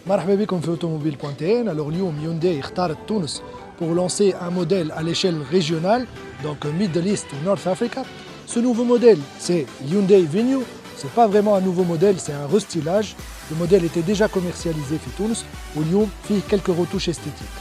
مرحبا بكم في automobile.tn. Alors اليوم Hyundai اختارت تونس pour lancer un modèle à l'échelle régionale, donc Middle East ou North Africa. Ce nouveau modèle, c'est Hyundai Venue. C'est pas vraiment un nouveau modèle, c'est un restylage. Le modèle était déjà commercialisé في تونس واليوم فيه quelques retouches esthétiques.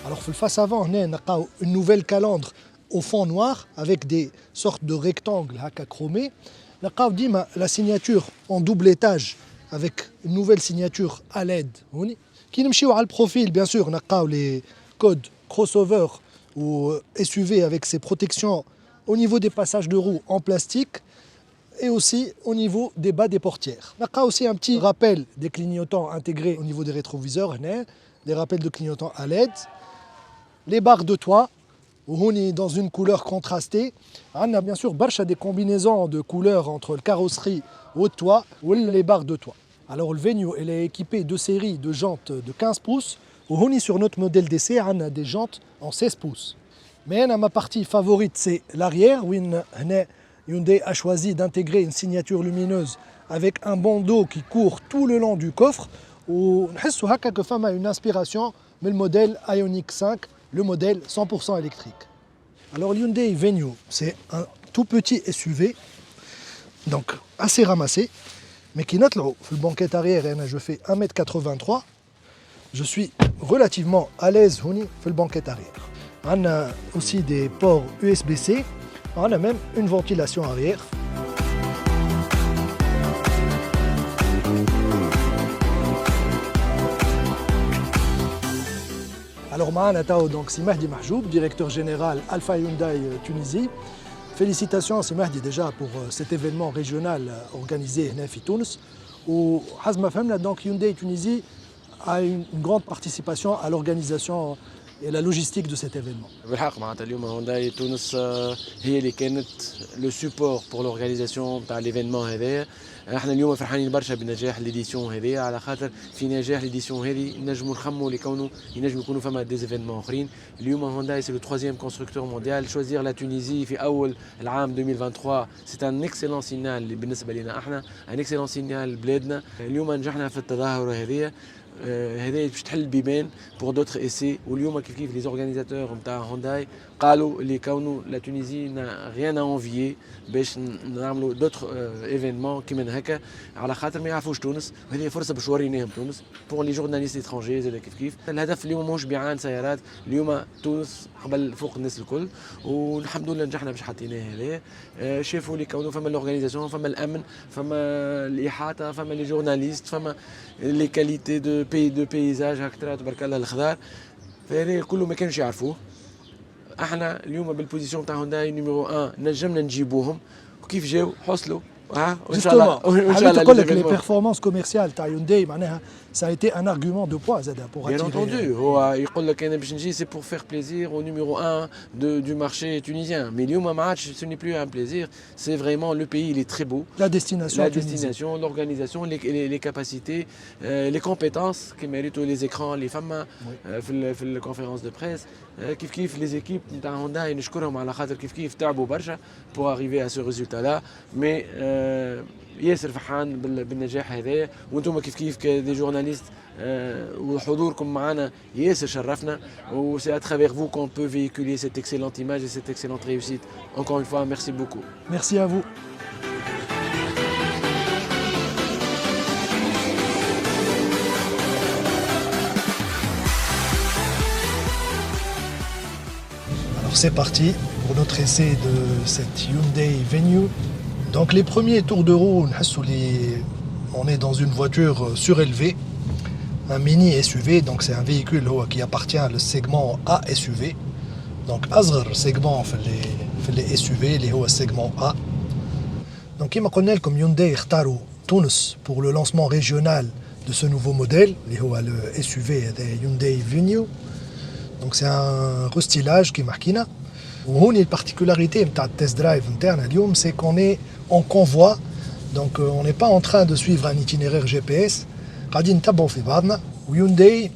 Alors في الفاس avant, هنا نلقاو une nouvelle calandre au fond noir avec des sortes de rectangles haka chromés. نلقاو ديما la signature en double étage avec une nouvelle signature à LED. كي نمشيو على البروفيل bien sûr نلقاو les codes crossover ou SUV avec ses protections au niveau des passages de roues en plastique et aussi au niveau des bas des portières. On a aussi un petit rappel des clignotants intégrés au niveau des rétroviseurs, des rappels de clignotants à LED, les barres de toit, on est dans une couleur contrastée. On a bien sûr des combinaisons de couleurs entre le carrosserie au toit ou les barres de toit. Alors le Venue elle est équipé de séries de jantes de 15 pouces. Sur notre modèle d'essai, on a des jantes en 16 pouces. Mais ma partie favorite, c'est l'arrière, où Hyundai a choisi d'intégrer une signature lumineuse avec un bandeau qui court tout le long du coffre. On a une inspiration, mais le modèle Ioniq 5, le modèle 100% électrique. Alors Hyundai Venue, c'est un tout petit SUV, donc assez ramassé, mais qui note le banquette arrière, je fais 1m83. Je suis relativement à l'aise sur le banquette arrière. On a aussi des ports USB-C. On a même une ventilation arrière. Alors donc c'est Mahdi Mahjoub, directeur général Alpha Hyundai Tunisie. Félicitations c'est Mahdi déjà pour cet événement régional organisé à Tunis. Où Hazma Femna donc Hyundai Tunisie a une grande participation à l'organisation et la logistique de cet événement. بالحق معناتها اليوم هونداي تونس هي اللي كانت لو سوبور بور لورغانيزاسيون تاع ليفينمون هذايا. احنا اليوم فرحانين برشا بنجاح ليديسيون هذايا على خاطر في نجاح ليديسيون هذه نجموا نخموا لكونه ينجم يكونوا فما دي ايفينمون اخرين. اليوم هونداي سي لو troisième constructeur mondial. choisir la Tunisie في اول العام 2023 c'est un excellent signal بالنسبه لنا احنا un excellent signal لبلادنا. اليوم نجحنا في التظاهره هذه هذا باش تحل بيبان بور دوتر ايسي واليوم كيف لي زورغانيزاتور نتاع هونداي قالوا اللي كونوا لا تونيزي نا غيان انفيي باش نعملوا دوتر ايفينمون كيما هكا على خاطر ما يعرفوش تونس وهذه فرصه باش وريناهم تونس بور لي جورناليست اترونجي زاد كيف الهدف اليوم مش بيعان سيارات اليوم تونس قبل فوق الناس الكل والحمد لله نجحنا باش حطيناه هذا شافوا اللي كونوا فما لورغانيزاسيون فما الامن فما الاحاطه فما لي جورناليست فما لي كاليتي دو بيزاج هكذا تبارك الله الخضار فهذا كله ما كانوش يعرفوه. احنا اليوم بالبوزيسيون تاع هونداي نيميرو 1 نجمنا نجيبوهم وكيف جاو حصلوا وان شاء الله وان شاء الله. لك لي بيرفورمانس كوميرسيال تاع هونداي معناها ça a été un argument de poids زاد pour attirer. Bien entendu, هو يقول لك انا باش نجي c'est pour faire plaisir au numéro 1 du marché tunisien. Mais اليوم ما عادش ce n'est plus un plaisir, c'est vraiment le pays il est très beau. La destination, l'organisation, les capacités, les compétences qui méritent les écrans, les femmes في الكونفérence de presse. كيف les équipes نتاع هونداي نشكرهم على خاطر كيف تعبوا برشا pour arriver à ce résultat là. Mais ياسر فرحان بالنجاح هذايا وانتم كيف كدي جورناليست وحضوركم معنا ياسر شرفنا و c'est à travers vous qu'on peut véhiculer cette excellente image et cette excellente réussite. Encore une fois, merci beaucoup. Merci à vous. Alors c'est parti pour notre essai de cette Hyundai Venue. Donc les premiers tours de roue, on est dans une voiture surélevée, un mini SUV, donc c'est un véhicule qui appartient au segment A SUV. Donc أصغر segment في les SUV اللي هو segment A. Donc كما قلنا لكم Hyundai اختاروا تونس pour le lancement régional de ce nouveau modèle اللي هو le SUV Hyundai Venue. Donc c'est un restylage كما حكينا. وهوني البارتيكولاريتي نتاع التست درايف نتاعنا اليوم c'est qu'on est en convoi, donc on n'est pas en train de suivre un itinéraire GPS. قاعدين نتبعوا في بعضنا ويونداي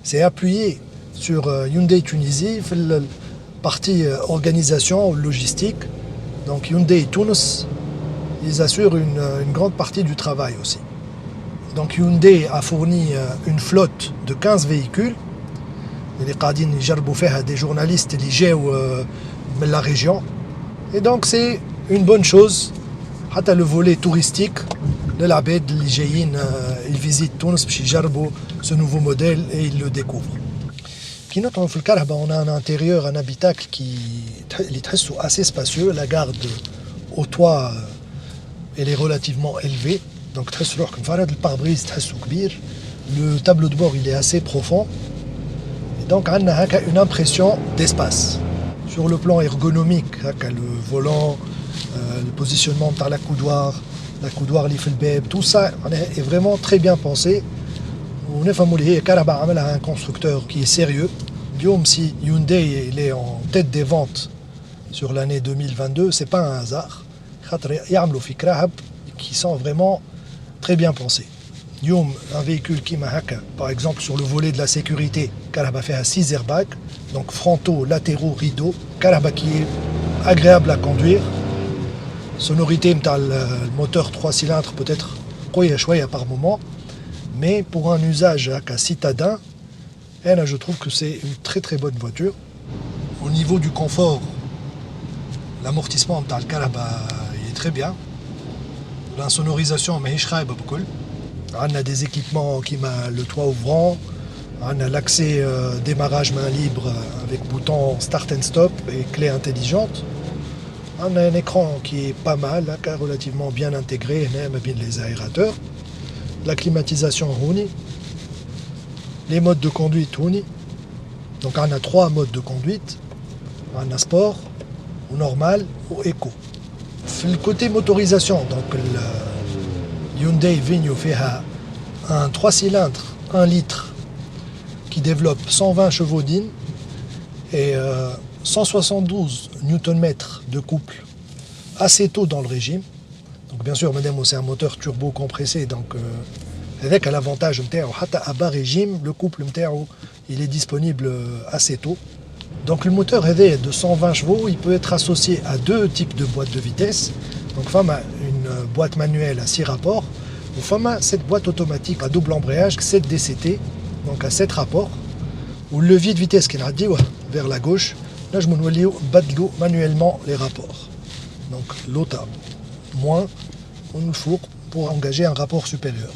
s'est appuyé sur Hyundai Tunisie في البارتي organisation logistique. Donc Hyundai Tunis ils assurent une grande partie du travail aussi. Donc Hyundai a fourni une flotte de 15 véhicules. Les قاعدين يجربوا فيها des journalistes اللي جاوا من la région. Et donc c'est une bonne chose. حتى le volet touristique للعباد اللي جايين ils visitent تونس باش يجربوا ce nouveau modèle et ils le découvrent. كي ندخلوا في الكرهبة on a un intérieur, un habitacle اللي تحسوا assez spacieux. La garde au toit elle est relativement élevée. Donc تحس روحك مفرد. Le pare-brise تحسه كبير. Le tableau de bord il est assez profond. Et donc on a une impression d'espace. Sur le plan ergonomique, le volant, le positionnement par la coudoir اللي في الباب, tout ça est vraiment très bien pensé. ونفهموا اللي هي كهرباء عملها un constructeur qui est sérieux. اليوم si Hyundai il est en tête des ventes sur l'année 2022, c'est pas un hasard. خاطر يعملوا في كراهب qui sont vraiment très bien pensés. اليوم un véhicule qui m'a haka, par exemple sur le volet de la sécurité, كهرباء فيها 6 airbags, donc frontaux, latéraux, rideaux, كهرباء qui est agréable à conduire. Sonorité le moteur 3 cylindres peut-être قوية شوية par moment, mais pour un usage citadin, je trouve que c'est une très très bonne voiture. Au niveau du confort, l'amortissement le كهرباء est très bien. L'insonorisation ماهيش خايبة بكل. On a des équipements qui m'a le toit ouvrant, on a l'accès démarrage main libre avec bouton start and stop et clé intelligente. On a un écran qui est pas mal, relativement bien intégré, même bien les aérateurs. La climatisation Houni. Les modes de conduite Houni. Donc on a 3 modes de conduite. On a sport, ou normal, ou éco. Le côté motorisation, donc le Hyundai Venue fait un 3 cylindres, 1 litre, qui développe 120 chevaux d'in et 172 Nm de couple assez tôt dans le régime. Donc bien sûr, madame, c'est un moteur turbo compressé, donc avec l'avantage à bas régime, le couple il est disponible assez tôt. Donc le moteur est de 120 chevaux, il peut être associé à 2 types de boîtes de vitesse. Donc une boîte manuelle à 6 rapports, ou cette boîte automatique à double embrayage 7 DCT, donc à 7 rapports, ou le levier de vitesse qui est vers la gauche. Là je me manuellement les rapports. Donc l'auto moins, on nous fourre pour engager un rapport supérieur.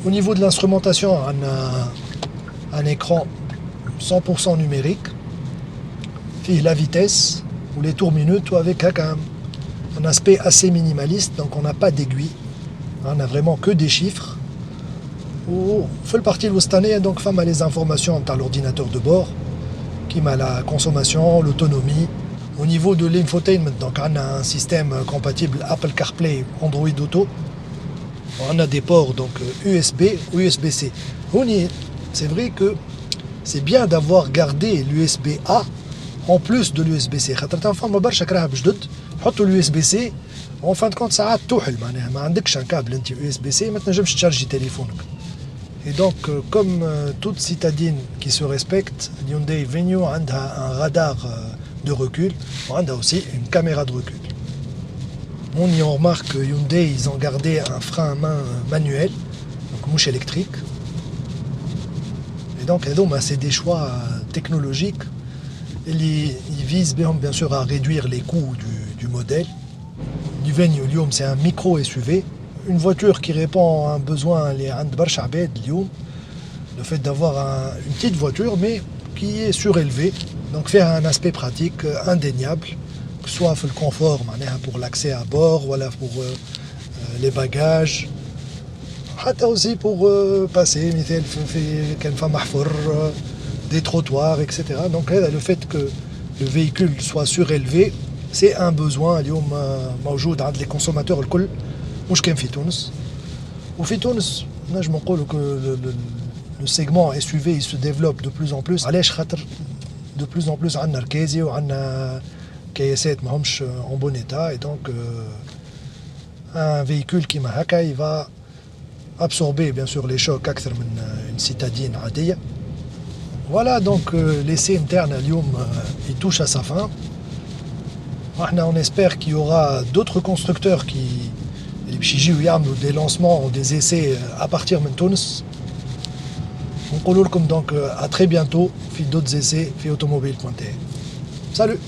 Au niveau de l'instrumentation, on a un écran 100% numérique, la vitesse ou les tours minutes, avec un aspect assez minimaliste, donc on n'a pas d'aiguille, on n'a vraiment que des chiffres. On fait le parti de donc femme a les informations dans l'ordinateur de bord, qui m'a la consommation, l'autonomie. Au niveau de l'infotainment, donc on a un système compatible Apple CarPlay, Android Auto. On a des ports donc USB ou USB-C. C'est vrai que c'est bien d'avoir gardé l'USB-A en plus de l'USB-C. l'USB-C, en fin de compte, ça a tout. ما عندكش un câble USB-C, ما تنجمش تشارجي تليفونك. Et donc, comme toute citadine qui se respecte, Hyundai Venue a un radar de recul, on a aussi une caméra de recul. On y remarque que Hyundai, ils ont gardé un frein à main manuel, donc mouche électrique. Et donc, c'est des choix technologiques. Ils visent bien sûr à réduire les coûts du modèle. Du Venue, c'est un micro SUV. Une voiture qui répond à un besoin, le fait d'avoir une petite voiture, mais qui est surélevée, donc fait un aspect pratique indéniable, que ce soit le confort pour l'accès à bord, voilà, pour les bagages, aussi pour passer, des trottoirs, etc. Donc le fait que le véhicule soit surélevé, c'est un besoin. Les consommateurs مش كان في تونس وفي تونس نجم نقولوا que le segment SUV il se développe de plus en plus. علاش خاطر de plus en plus عندنا ركازي وعندنا كياسات ماهمش en bon état, et donc un véhicule qui m'a هكا il va absorber bien sûr les chocs أكثر من une citadine عادية. Voilà, donc l'essai interne اليوم il touche à sa fin. On espère qu'il y aura d'autres constructeurs اللي باش يجيو يعملوا دي لونسمون و دي essais à partir من تونس. ونقولوا لكم دونك à très bientôt في d'autres essais في automobile.tv. Salut.